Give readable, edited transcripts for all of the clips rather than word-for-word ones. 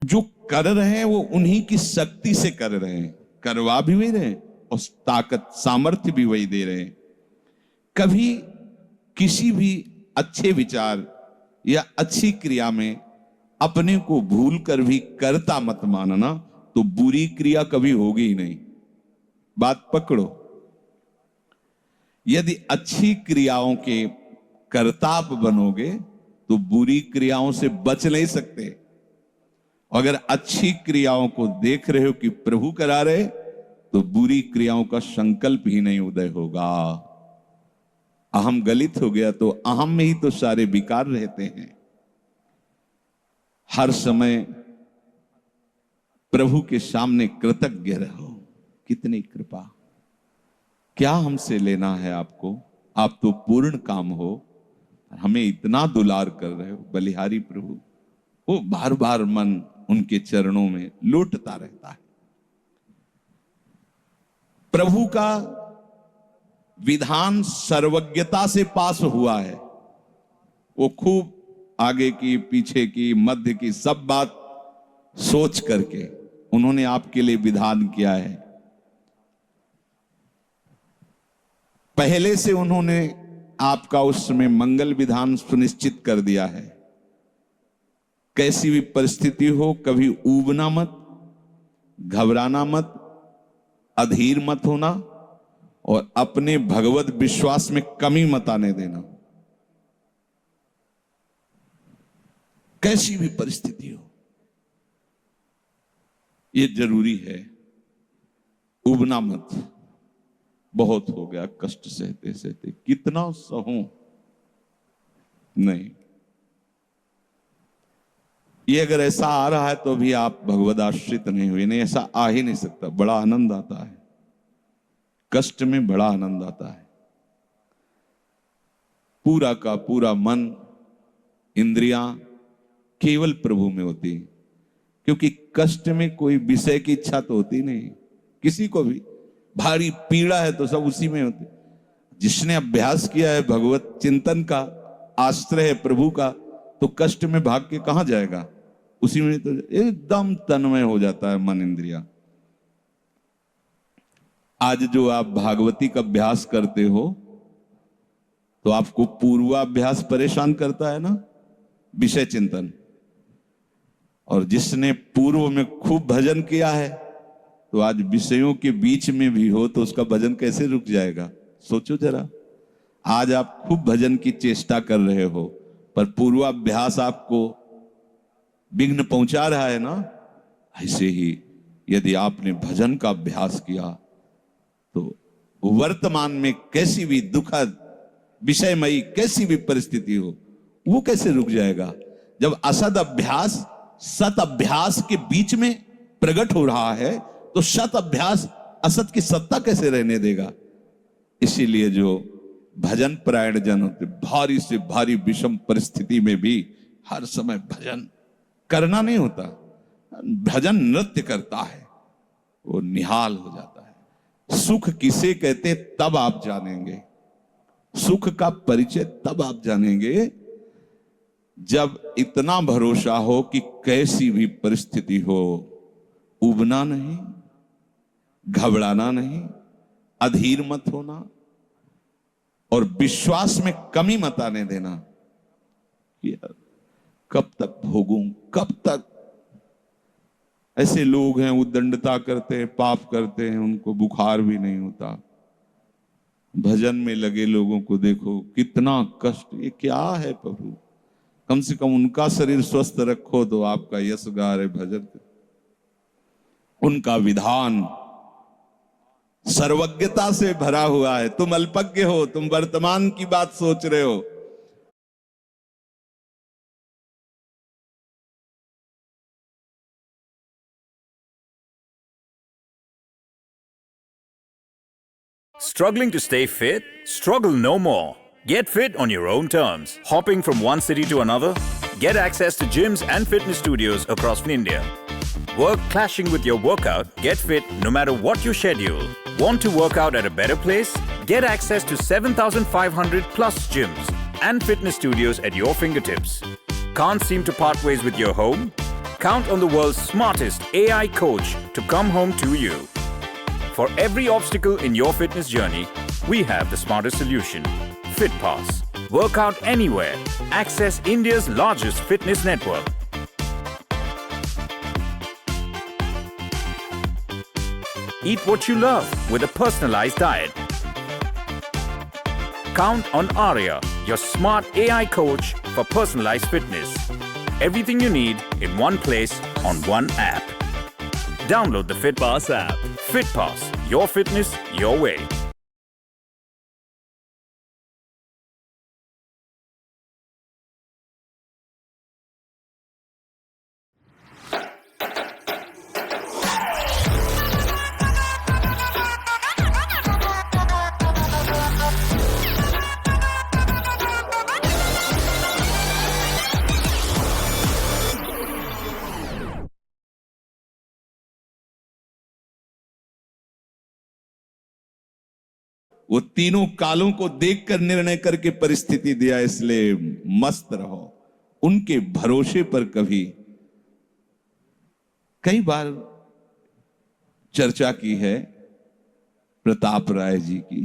जो कर रहे हैं वो उन्हीं की शक्ति से कर रहे हैं, करवा भी वही रहे हैं और ताकत सामर्थ्य भी वही दे रहे हैं। कभी किसी भी अच्छे विचार या अच्छी क्रिया में अपने को भूल कर भी कर्ता मत मानना, तो बुरी क्रिया कभी होगी ही नहीं। बात पकड़ो। यदि अच्छी क्रियाओं के कर्ता आप बनोगे तो बुरी क्रियाओं से बच नहीं सकते। अगर अच्छी क्रियाओं को देख रहे हो कि प्रभु करा रहे, तो बुरी क्रियाओं का संकल्प ही नहीं उदय होगा। अहम गलित हो गया तो अहम में ही तो सारे विकार रहते हैं। हर समय प्रभु के सामने कृतज्ञ रहो। कितनी कृपा, क्या हमसे लेना है आपको, आप तो पूर्ण काम हो, हमें इतना दुलार कर रहे हो। बलिहारी प्रभु, वो बार बार मन उनके चरणों में लौटता रहता है। प्रभु का विधान सर्वज्ञता से पास हुआ है। वो खूब आगे की, पीछे की, मध्य की सब बात सोच करके उन्होंने आपके लिए विधान किया है। पहले से उन्होंने आपका उस समय मंगल विधान सुनिश्चित कर दिया है। कैसी भी परिस्थिति हो, कभी ऊबना मत, घबराना मत, अधीर मत होना और अपने भगवत विश्वास में कमी मत आने देना। कैसी भी परिस्थिति हो, यह जरूरी है। उबना मत। बहुत हो गया कष्ट सहते सहते, कितना सहूं। नहीं, ये अगर ऐसा आ रहा है तो भी आप भगवद आश्रित नहीं हुए। नहीं, ऐसा आ ही नहीं सकता। बड़ा आनंद आता है कष्ट में, बड़ा आनंद आता है। पूरा का पूरा मन, इंद्रियां केवल प्रभु में होती, क्योंकि कष्ट में कोई विषय की इच्छा तो होती नहीं किसी को भी। भारी पीड़ा है तो सब उसी में होती। जिसने अभ्यास किया है भगवत चिंतन का, आश्रय है प्रभु का, तो कष्ट में भाग के कहां जाएगा। उसी में तो एकदम तन्मय हो जाता है मन, इंद्रिया। आज जो आप भागवती का अभ्यास करते हो तो आपको पूर्वाभ्यास परेशान करता है ना, विषय चिंतन। और जिसने पूर्व में खूब भजन किया है तो आज विषयों के बीच में भी हो तो उसका भजन कैसे रुक जाएगा। सोचो जरा। आज आप खूब भजन की चेष्टा कर रहे हो, पर पूर्वाभ्यास आपको विघ्न पहुंचा रहा है ना। ऐसे ही यदि आपने भजन का अभ्यास किया तो वर्तमान में कैसी भी दुखद, विषयमयी कैसी भी परिस्थिति हो, वो कैसे रुक जाएगा। जब असद अभ्यास सत अभ्यास के बीच में प्रकट हो रहा है तो सत अभ्यास असत की सत्ता कैसे रहने देगा। इसीलिए जो भजन परायण जन होते, भारी से भारी विषम परिस्थिति में भी हर समय भजन करना नहीं होता, भजन नृत्य करता है, वो निहाल हो जाता है। सुख किसे कहते तब आप जानेंगे, सुख का परिचय तब आप जानेंगे जब इतना भरोसा हो कि कैसी भी परिस्थिति हो, उबना नहीं, घबराना नहीं, अधीर मत होना और विश्वास में कमी मत आने देना। यार कब तक भोगूं, कब तक। ऐसे लोग हैं उद्दंडता करते हैं, पाप करते हैं, उनको बुखार भी नहीं होता। भजन में लगे लोगों को देखो कितना कष्ट। ये क्या है प्रभु, कम से कम उनका शरीर स्वस्थ रखो तो आपका यश गा रहे भजन। उनका विधान सर्वज्ञता से भरा हुआ है। तुम अल्पज्ञ हो, तुम वर्तमान की बात सोच रहे हो। Struggling to stay fit? Struggle no more. Get fit on your own terms. Hopping from one city to another? Get access to gyms and fitness studios across India. Work clashing with your workout? Get fit no matter what your schedule. Want to work out at a better place? Get access to 7,500 plus gyms and fitness studios at your fingertips. Can't seem to part ways with your home? Count on the world's smartest AI coach to come home to you. For every obstacle in your fitness journey, we have the smartest solution. FitPass. Work out anywhere. Access India's largest fitness network. Eat what you love with a personalized diet. Count on Arya, your smart AI coach for personalized fitness. Everything you need in one place on one app. Download the FitPass app. FitPass, your fitness, your way. वो तीनों कालों को देखकर निर्णय करके परिस्थिति दिया, इसलिए मस्त रहो उनके भरोसे पर। कभी कई बार चर्चा की है प्रताप राय जी की।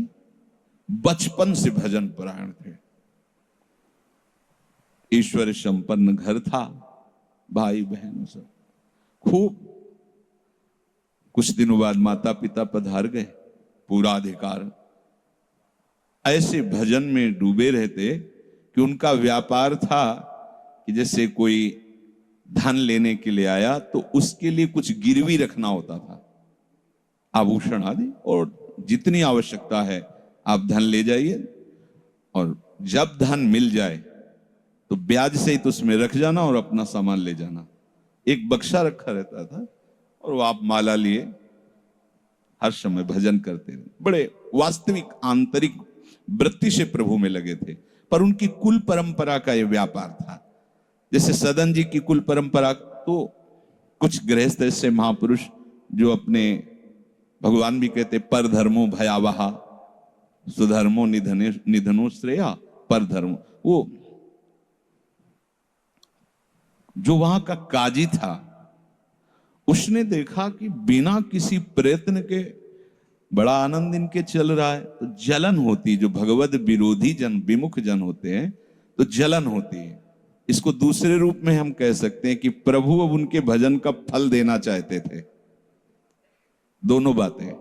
बचपन से भजन परायण थे, ईश्वर संपन्न घर था, भाई बहन सब खूब। कुछ दिनों बाद माता पिता पधार गए, पूरा अधिकार। ऐसे भजन में डूबे रहते कि उनका व्यापार था कि जैसे कोई धन लेने के लिए आया तो उसके लिए कुछ गिरवी रखना होता था, आभूषण आदि, और जितनी आवश्यकता है आप धन ले जाइए, और जब धन मिल जाए तो ब्याज से ही तो उसमें रख जाना और अपना सामान ले जाना। एक बक्सा रखा रहता था और वो आप माला लिए हर समय भजन करते रहे। बड़े वास्तविक आंतरिक वृत्ति से प्रभु में लगे थे, पर उनकी कुल परंपरा का यह व्यापार था। जैसे सदन जी की कुल परंपरा, तो कुछ गृहस्थ ऐसे महापुरुष जो अपने, भगवान भी कहते पर धर्मो भयावहा सुधर्मो निधनो श्रेया पर धर्म। वो जो वहां का काजी था उसने देखा कि बिना किसी प्रयत्न के बड़ा आनंद इनके चल रहा है, तो जलन होती। जो भगवत विरोधी जन, विमुख जन होते हैं तो जलन होती है। इसको दूसरे रूप में हम कह सकते हैं कि प्रभु अब उनके भजन का फल देना चाहते थे। दोनों बातें,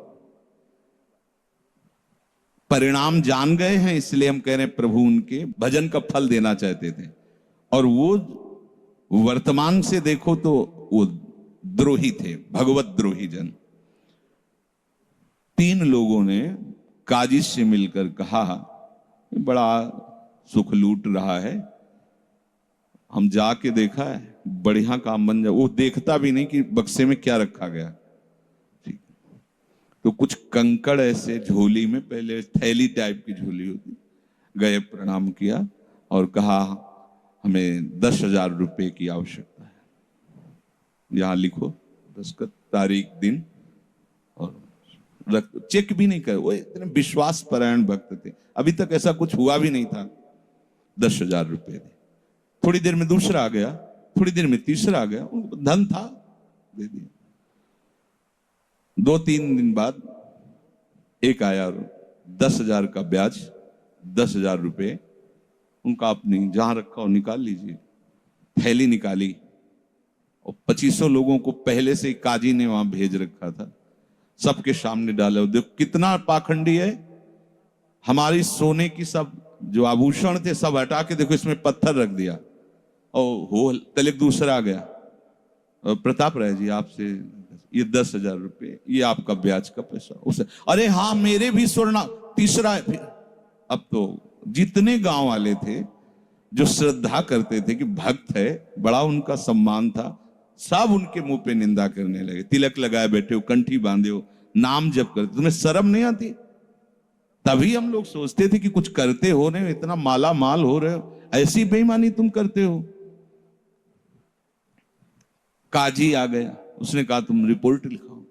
परिणाम जान गए हैं इसलिए हम कह रहे हैं प्रभु उनके भजन का फल देना चाहते थे, और वो वर्तमान से देखो तो वो द्रोही थे, भगवत द्रोही जन। तीन लोगों ने काजी से मिलकर कहा बड़ा सुख लूट रहा है, हम जाके देखा है, बढ़िया काम बन जाए। वो देखता भी नहीं कि बक्से में क्या रखा गया। ठीक, तो कुछ कंकड़ ऐसे झोली में, पहले थैली टाइप की झोली होती, गए प्रणाम किया और कहा हमें 10,000 रुपए की आवश्यकता है, यहां लिखो दस्तखत, तारीख, दिन, और चेक भी नहीं कर। वो इतने विश्वास परायण भक्त थे, अभी तक ऐसा कुछ हुआ भी नहीं था। 10,000 रुपए दे। थोड़ी देर में दूसरा आ गया, थोड़ी देर में तीसरा आ गया, उनको धन था, दे दिया। 2-3 दिन बाद एक आया, 10,000 का ब्याज, 10,000 रुपए उनका, अपनी जहां रखा हो निकाल लीजिए। थैली निकाली और 2500 लोगों को पहले से काजी ने वहां भेज रखा था, सबके सामने डाले। देखो कितना पाखंडी है, हमारी सोने की सब जो आभूषण थे सब हटा के देखो इसमें पत्थर रख दिया। और हो तलेक दूसरा आ गया, और प्रताप राय जी आपसे ये 10,000 रुपए, ये आपका ब्याज का पैसा। उसे अरे हाँ मेरे भी स्वर्ण। तीसरा है फिर। अब तो जितने गांव वाले थे जो श्रद्धा करते थे कि भक्त है, बड़ा उनका सम्मान था, सब उनके मुंह पे निंदा करने लगे। तिलक लगाए बैठे हो, कंठी बांधे हो, नाम जप करते, तुम्हें शर्म नहीं आती? तभी हम लोग सोचते थे कि कुछ करते हो रहे हो, इतना माला माल हो रहे हो, ऐसी बेईमानी तुम करते हो। काजी आ गया, उसने कहा तुम रिपोर्ट लिखाओ।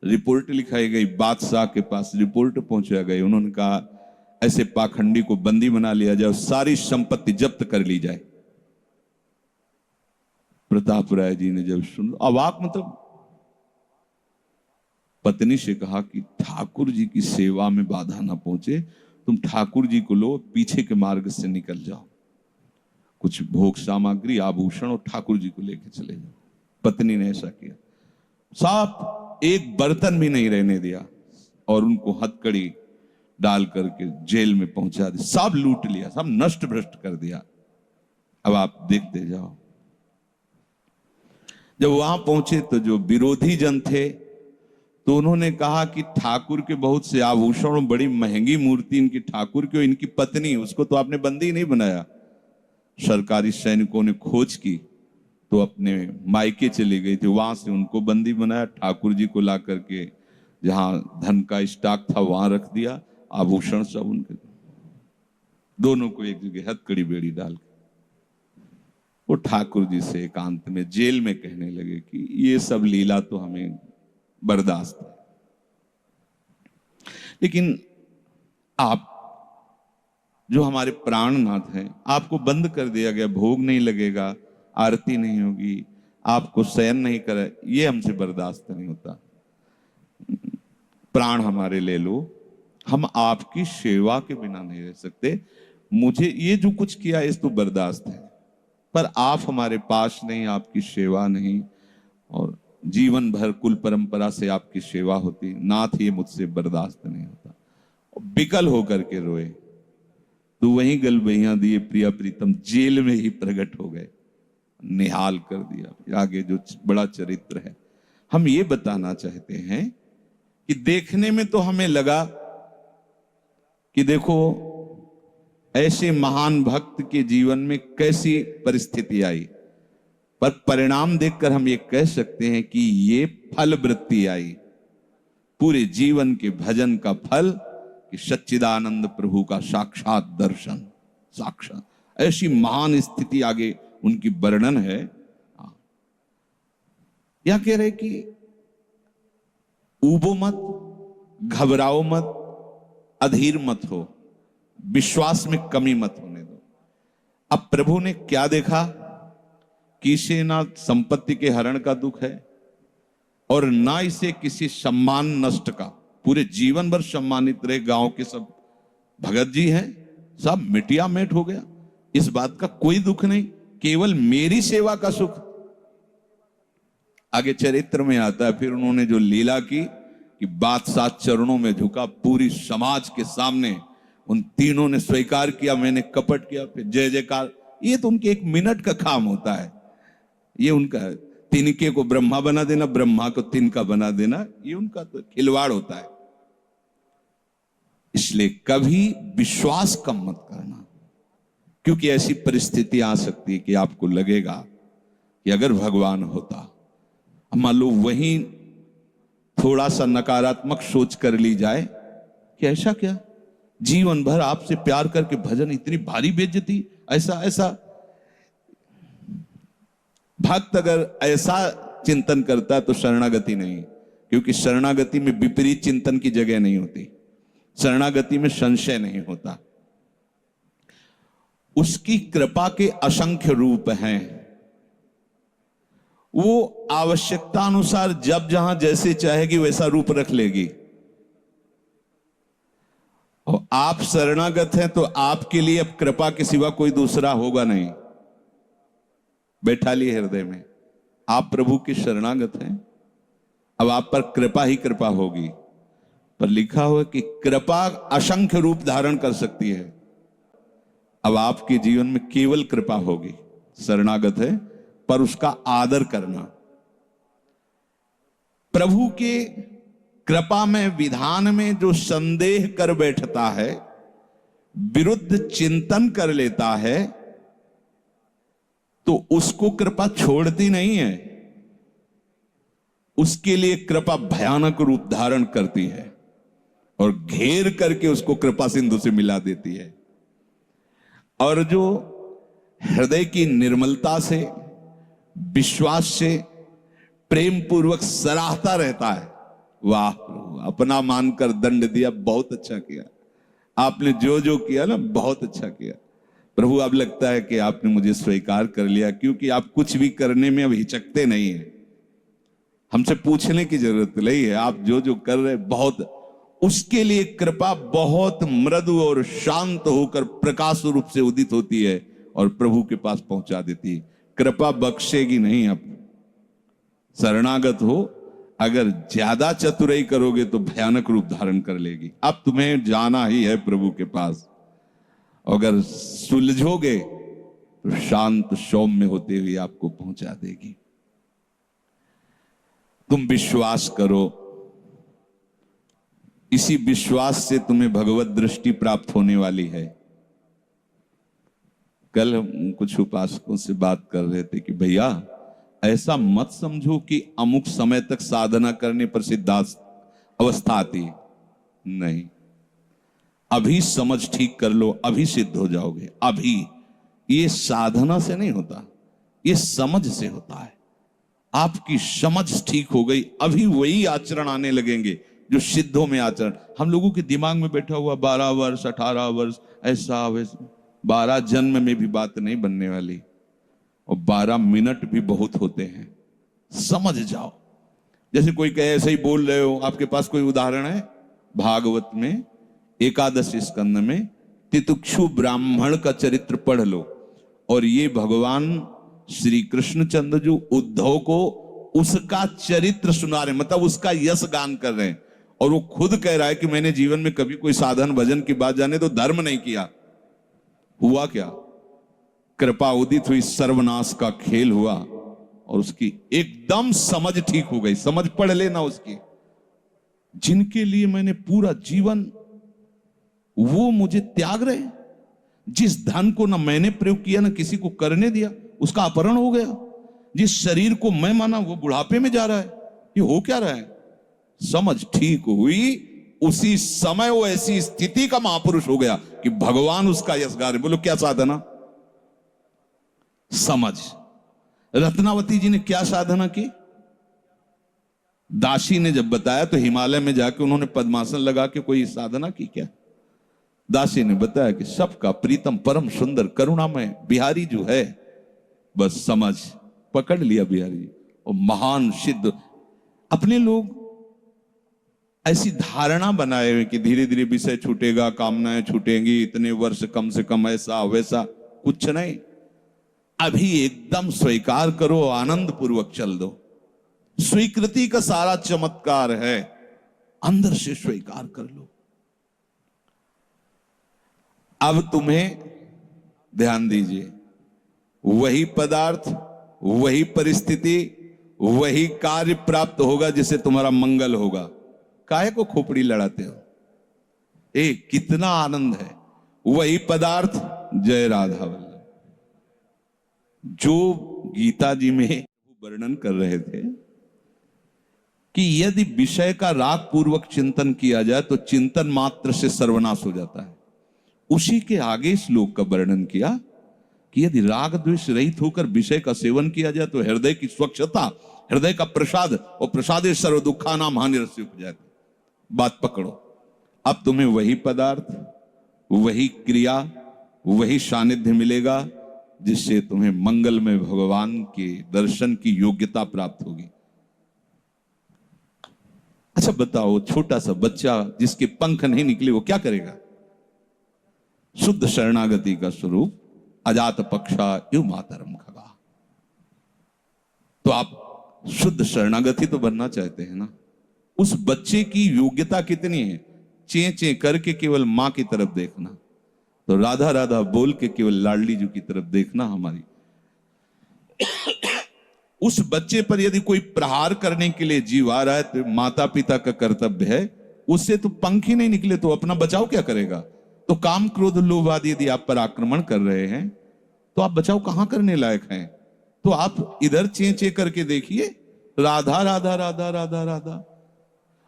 रिपोर्ट लिखाई गई, बादशाह के पास रिपोर्ट पहुंचा गई। उन्होंने कहा ऐसे पाखंडी को बंदी बना लिया जाए, सारी संपत्ति जब्त कर ली जाए। प्रताप राय जी ने जब सुन, अवाक, मतलब पत्नी से कहा कि ठाकुर जी की सेवा में बाधा ना पहुंचे, तुम ठाकुर जी को लो, पीछे के मार्ग से निकल जाओ, कुछ भोग सामग्री आभूषण और ठाकुर जी को लेके चले जाओ। पत्नी ने ऐसा किया, साफ एक बर्तन भी नहीं रहने दिया और उनको हथकड़ी डाल करके जेल में पहुंचा दिया, सब लूट लिया, सब नष्ट भ्रष्ट कर दिया। अब आप देखते जाओ। जब वहां पहुंचे तो जो विरोधी जन थे तो उन्होंने कहा कि ठाकुर के बहुत से आभूषण और बड़ी महंगी मूर्ति इनकी ठाकुर की, इनकी पत्नी, उसको तो आपने बंदी नहीं बनाया। सरकारी सैनिकों ने खोज की तो अपने मायके चले गई थी, वहां से उनको बंदी बनाया, ठाकुर जी को ला करके जहां धन का स्टॉक था वहां रख दिया, आभूषण सब उनके, दोनों को एक जगह हथकड़ी बेड़ी डाल के वो ठाकुर जी से एकांत में जेल में कहने लगे कि ये सब लीला तो हमें बर्दाश्त है, लेकिन आप जो हमारे प्राणनाथ हैं, आपको बंद कर दिया गया, भोग नहीं लगेगा, आरती नहीं होगी, आपको शयन नहीं करे, ये हमसे बर्दाश्त नहीं होता, प्राण हमारे ले लो, हम आपकी सेवा के बिना नहीं रह सकते, मुझे ये जो कुछ किया इस तो बर्दाश्त है, पर आप हमारे पास नहीं, आपकी सेवा नहीं, और जीवन भर कुल परंपरा से आपकी सेवा होती, नाथ ये मुझसे बर्दाश्त नहीं होता। बिकल होकर के रोए तो वहीं गलबैया दिए प्रिया प्रीतम जेल में ही प्रकट हो गए, निहाल कर दिया। फिर आगे जो बड़ा चरित्र है, हम ये बताना चाहते हैं कि देखने में तो हमें लगा कि देखो ऐसे महान भक्त के जीवन में कैसी परिस्थिति आई, पर परिणाम देखकर हम ये कह सकते हैं कि ये फल वृत्ति आई, पूरे जीवन के भजन का फल कि सच्चिदानंद प्रभु का साक्षात दर्शन, साक्षात ऐसी महान स्थिति आगे उनकी वर्णन है। या कह रहे कि ऊबो मत, घबराओ मत, अधीर मत हो, विश्वास में कमी मत होने दो। अब प्रभु ने क्या देखा कि इसे ना संपत्ति के हरण का दुख है और ना इसे किसी सम्मान नष्ट का, पूरे जीवन भर सम्मानित रहे, गांव के सब भगत जी हैं, सब मिटिया मेट हो गया, इस बात का कोई दुख नहीं, केवल मेरी सेवा का सुख। आगे चरित्र में आता है फिर उन्होंने जो लीला की कि बादशाह चरणों में झुका, पूरी समाज के सामने उन तीनों ने स्वीकार किया मैंने कपट किया, फिर जय जयकार। ये तो उनके एक मिनट का काम होता है, ये उनका तिनके को ब्रह्मा बना देना, ब्रह्मा को तिनका बना देना, ये उनका तो खिलवाड़ होता है। इसलिए कभी विश्वास कम मत करना, क्योंकि ऐसी परिस्थिति आ सकती है कि आपको लगेगा कि अगर भगवान होता, मान लो वहीं थोड़ा सा नकारात्मक सोच कर ली जाए कि ऐसा क्या, जीवन भर आपसे प्यार करके भजन, इतनी भारी बेइज्जती, ऐसा ऐसा। भक्त अगर ऐसा चिंतन करता है तो शरणागति नहीं, क्योंकि शरणागति में विपरीत चिंतन की जगह नहीं होती, शरणागति में संशय नहीं होता। उसकी कृपा के असंख्य रूप हैं, वो आवश्यकता अनुसार जब जहां जैसे चाहेगी वैसा रूप रख लेगी। और आप शरणागत हैं तो आपके लिए अब कृपा के सिवा कोई दूसरा होगा नहीं। बैठा लिए हृदय में, आप प्रभु के शरणागत हैं, अब आप पर कृपा ही कृपा होगी। पर लिखा हुआ कि कृपा असंख्य रूप धारण कर सकती है। अब आपके जीवन में केवल कृपा होगी, शरणागत है, पर उसका आदर करना। प्रभु के कृपा में, विधान में जो संदेह कर बैठता है, विरुद्ध चिंतन कर लेता है, तो उसको कृपा छोड़ती नहीं है, उसके लिए कृपा भयानक रूप धारण करती है और घेर करके उसको कृपा सिंधु से मिला देती है। और जो हृदय की निर्मलता से, विश्वास से, प्रेम पूर्वक सराहता रहता है, वाह प्रभु अपना मानकर दंड दिया, बहुत अच्छा किया, आपने जो जो किया ना बहुत अच्छा किया, प्रभु अब लगता है कि आपने मुझे स्वीकार कर लिया, क्योंकि आप कुछ भी करने में अब हिचकते नहीं है, हमसे पूछने की जरूरत नहीं है, आप जो जो कर रहे बहुत, उसके लिए कृपा बहुत मृदु और शांत होकर प्रकाश रूप से उदित होती है और प्रभु के पास पहुंचा देती है। कृपा बख्शेगी नहीं। आप शरणागत हो, अगर ज्यादा चतुराई करोगे तो भयानक रूप धारण कर लेगी। अब तुम्हें जाना ही है प्रभु के पास, अगर सुलझोगे तो शांत सौम्य होते हुए आपको पहुंचा देगी। तुम विश्वास करो, इसी विश्वास से तुम्हें भगवत दृष्टि प्राप्त होने वाली है। कल हम कुछ उपासकों से बात कर रहे थे कि भैया ऐसा मत समझो कि अमुक समय तक साधना करने पर सिद्धार्थ अवस्था आती है, नहीं। अभी समझ ठीक कर लो, अभी सिद्ध हो जाओगे। अभी ये साधना से नहीं होता, ये समझ से होता है। आपकी समझ ठीक हो गई, अभी वही आचरण आने लगेंगे जो सिद्धों में आचरण। हम लोगों के दिमाग में बैठा हुआ 12 वर्ष 18 वर्ष ऐसा वैसा, 12 जन्म में भी बात नहीं बनने वाली, और 12 मिनट भी बहुत होते हैं। समझ जाओ। जैसे कोई कहे ऐसे ही बोल रहे हो, आपके पास कोई उदाहरण है? भागवत में 11 स्कंद में तितिक्षु ब्राह्मण का चरित्र पढ़ लो, और ये भगवान श्री कृष्णचंद्र जो उद्धव को उसका चरित्र सुना रहे, मतलब उसका यश गान कर रहे हैं, और वो खुद कह रहा है कि मैंने जीवन में कभी कोई साधन भजन की बात जाने तो धर्म नहीं किया। हुआ क्या? कृपा उदित हुई, सर्वनाश का खेल हुआ, और उसकी एकदम समझ ठीक हो गई। समझ पढ़ लेना उसकी। जिनके लिए मैंने पूरा जीवन, वो मुझे त्याग रहे। जिस धन को ना मैंने प्रयोग किया ना किसी को करने दिया, उसका अपहरण हो गया। जिस शरीर को मैं माना वो बुढ़ापे में जा रहा है। ये हो क्या रहा है? समझ ठीक हुई, उसी समय वो ऐसी स्थिति का महापुरुष हो गया कि भगवान उसका यशगार है। बोलो क्या साधना? समझ। रत्नावती जी ने क्या साधना की? दासी ने जब बताया तो हिमालय में जाके उन्होंने पद्मासन लगा के कोई साधना की क्या? दासी ने बताया कि सबका प्रीतम परम सुंदर करुणामय बिहारी जो है, बस समझ पकड़ लिया बिहारी, और महान सिद्ध। अपने लोग ऐसी धारणा बनाए हुए कि धीरे धीरे विषय छूटेगा, कामनाएं छूटेंगी, इतने वर्ष कम से कम, ऐसा वैसा, कुछ नहीं। अभी एकदम स्वीकार करो, आनंद पूर्वक चल दो। स्वीकृति का सारा चमत्कार है, अंदर से स्वीकार कर लो। अब तुम्हें ध्यान दीजिए, वही पदार्थ, वही परिस्थिति, वही कार्य प्राप्त होगा जिससे तुम्हारा मंगल होगा। काहे को खोपड़ी लड़ाते हो? कितना आनंद है। वही पदार्थ, जय राधा वल्लभ। जो गीता जी में वर्णन कर रहे थे कि यदि विषय का राग पूर्वक चिंतन किया जाए तो चिंतन मात्र से सर्वनाश हो जाता है। उसी के आगे श्लोक का वर्णन किया कि यदि राग द्वेष रहित होकर विषय का सेवन किया जाए तो हृदय की स्वच्छता, हृदय का प्रसाद, और प्रसादे सर्व दुखा नाम हानिरस्य उपजाति। बात पकड़ो। अब तुम्हें वही पदार्थ, वही क्रिया, वही सानिध्य मिलेगा जिससे तुम्हें मंगल में भगवान के दर्शन की योग्यता प्राप्त होगी। अच्छा बताओ, छोटा सा बच्चा जिसके पंख नहीं निकले वो क्या करेगा? शुद्ध शरणागति का स्वरूप अजात पक्षा यु मातरम खगा। तो आप शुद्ध शरणागति तो बनना चाहते हैं ना? उस बच्चे की योग्यता कितनी है? चे चे करके केवल मां की तरफ देखना, तो राधा राधा बोल के केवल लाडली जी की तरफ देखना हमारी। उस बच्चे पर यदि कोई प्रहार करने के लिए जीव आ रहा है तो माता पिता का कर्तव्य है, उससे तो पंख ही नहीं निकले तो अपना बचाव क्या करेगा? तो काम क्रोध लोभ आदि यदि आप पर आक्रमण कर रहे हैं तो आप बचाव कहां करने लायक हैं? तो आप इधर चे चे करके देखिए, राधा राधा राधा राधा राधा।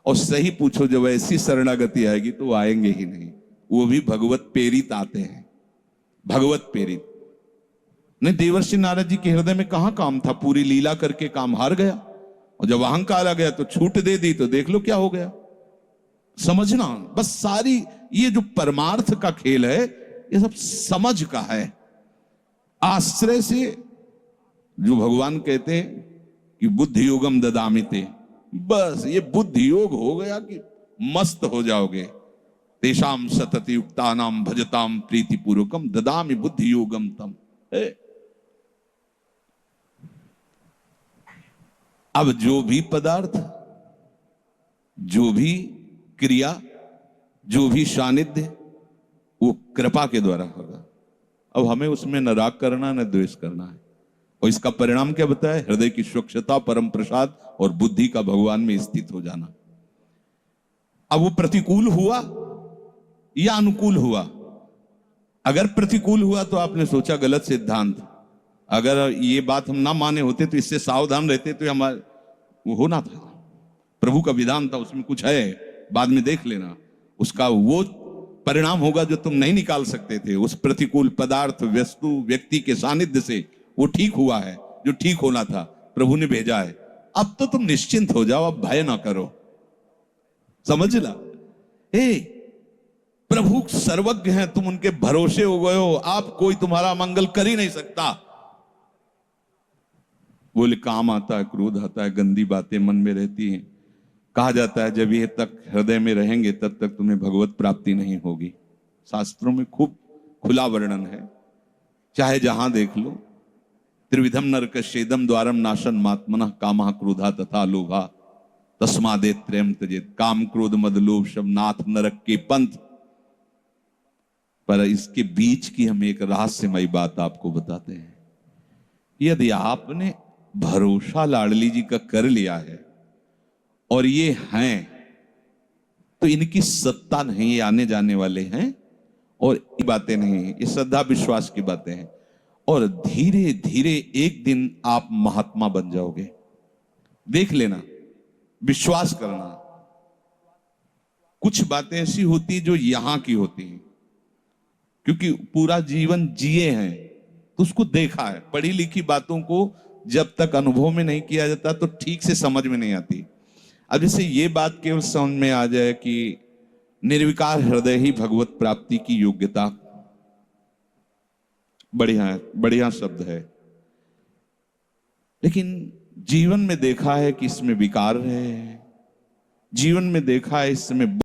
और सही पूछो, जब ऐसी शरणागति आएगी तो आएंगे ही नहीं। वो भी भगवत प्रेरित आते हैं, भगवत प्रेरित। नहीं, देवर्षि नारद जी के हृदय में कहां काम था? पूरी लीला करके काम हार गया, और जब अहंकार आ गया तो छूट दे दी, तो देख लो क्या हो गया। समझना बस, सारी ये जो परमार्थ का खेल है ये सब समझ का है। आश्रय से, जो भगवान कहते हैं कि बुद्धि योगम ददामि ते, बस ये बुद्धि योग हो गया कि मस्त हो जाओगे। तेषाम सतति युक्तानाम भजताम प्रीति पूर्वकम ददामि बुद्धि योगम तम। अब जो भी पदार्थ, जो भी क्रिया, जो भी सानिध्य, वो कृपा के द्वारा होगा। अब हमें उसमें न राग करना न द्वेष करना है। और इसका परिणाम क्या बताया? हृदय की स्वच्छता, परम प्रसाद और बुद्धि का भगवान में स्थित हो जाना। अब वो प्रतिकूल हुआ या अनुकूल हुआ? अगर प्रतिकूल हुआ तो आपने सोचा गलत सिद्धांत। अगर ये बात हम ना माने होते तो इससे सावधान रहते तो हमारे वो होना था। प्रभु का विधान था, उसमें कुछ है, बाद में देख लेना। उसका वो परिणाम होगा जो तुम नहीं निकाल सकते थे। उस प्रतिकूल पदार्थ, वस्तु, व्यक्ति के सानिध्य से वो ठीक हुआ है जो ठीक होना था, प्रभु ने भेजा है। अब तो तुम निश्चिंत हो जाओ, अब भय ना करो। समझ ला, प्रभु सर्वज्ञ हैं, तुम उनके भरोसे हो गए हो, आप कोई तुम्हारा मंगल कर ही नहीं सकता। बोले काम आता है, क्रोध आता है, गंदी बातें मन में रहती हैं। कहा जाता है जब ये तक हृदय में रहेंगे तब तक तुम्हें भगवत प्राप्ति नहीं होगी। शास्त्रों में खूब खुला वर्णन है, चाहे जहां देख लो। त्रिविधम नरकस्येदम द्वारम नाशन मात्मनः कामः क्रोधा तथा लोभा तस्मादे त्रयम त्यजेत। काम, क्रोध, मद, लोभ सब नाथ नरक के पंथ। पर इसके बीच की हम एक रहस्यमयी बात आपको बताते हैं। यदि आपने भरोसा लाडली जी का कर लिया है और ये हैं, तो इनकी सत्ता नहीं, ये आने जाने वाले हैं और ये बातें नहीं, ये श्रद्धा विश्वास की बातें हैं। और धीरे धीरे एक दिन आप महात्मा बन जाओगे। देख लेना, विश्वास करना। कुछ बातें ऐसी होती जो यहां की होती हैं, क्योंकि पूरा जीवन जिए हैं तो उसको देखा है। पढ़ी लिखी बातों को जब तक अनुभव में नहीं किया जाता तो ठीक से समझ में नहीं आती। अब जैसे ये बात केवल समझ में आ जाए कि निर्विकार हृदय ही भगवत प्राप्ति की योग्यता, बढ़िया है, बढ़िया शब्द है। लेकिन जीवन में देखा है कि इसमें विकार है, जीवन में देखा है इसमें